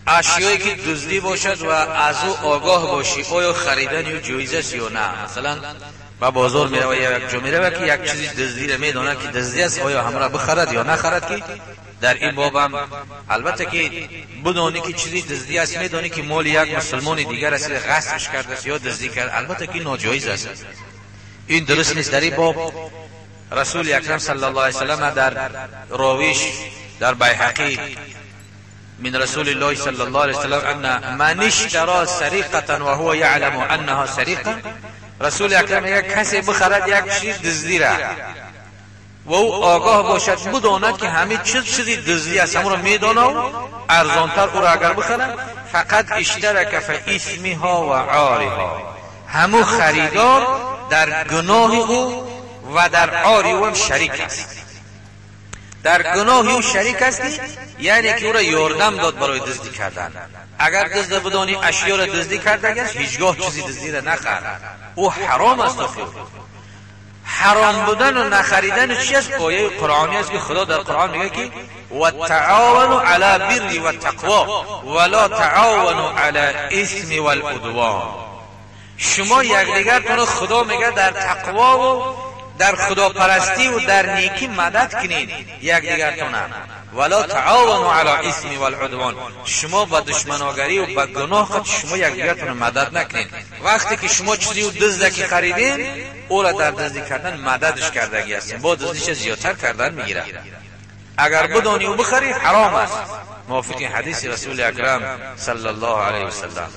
اشیایی که دزدی باشد و از او آگاه باشی آیا خریدن او جایز است یا نه. مثلا با بازار میره و یک جا میره و که یک چیزی دزدی را میدونه که دزدی است، آیا همراه بخرد یا نخرد؟ که در این باب هم البته که بدونی که چیزی دزدی است، میدونی که مال یک مسلمان دیگر است غصبش کرده است یا دزدی کرد، البته که ناجایز است، این درست نیست. در این باب رسول اکرم صلی الله علیه وسلم در راویش در بیهقی من رسول الله صلی الله علیه وسلم ان من اشترى سریقه و هو یعلم انها سریقه، رسول اکرم یک کسی بخرد یک چیز دزدی را و او آگاه باشد بداند که همه چیزی دزدی است، همون را میداند و ارزانتر او را اگر بخرد، فقط اشترک فی اسمها و عارها، همو خریدار در گناه او و در عار او هم شریک است. در گناه او شریک استی یعنی که او را یاردم داد برای دزدی کردن. اگر دزد بدانی اشیا را دزدی کرده است، هیچگاه چیزی دزدی را نخر، او حرام است. حرام بودن و نخریدن چی است؟ آیه قرآنی است که خدا در قرآن میگه که و تعاونوا علی بر و تقوا ولا تعاونوا علی اثم والعدوان، شما یکدیگرتون، خدا میگه در تقوا و در خداپرستی و در نیکی مدد کنید یکدیگرتون، ولا تعاونوا علی اثم والعدوان، شما با دشمناگری و با گناه خود شما یکدیگرتون مدد نکنید. وقتی که شما چیزی رو دزدکی خریدین، او را در دزدی کردن مددش کردگی هستین، با دزدیش زیادتر کردن میگیره. اگر بدانی و بخری حرام است، موافق حدیث رسول اکرم صلی الله علیه وسلم.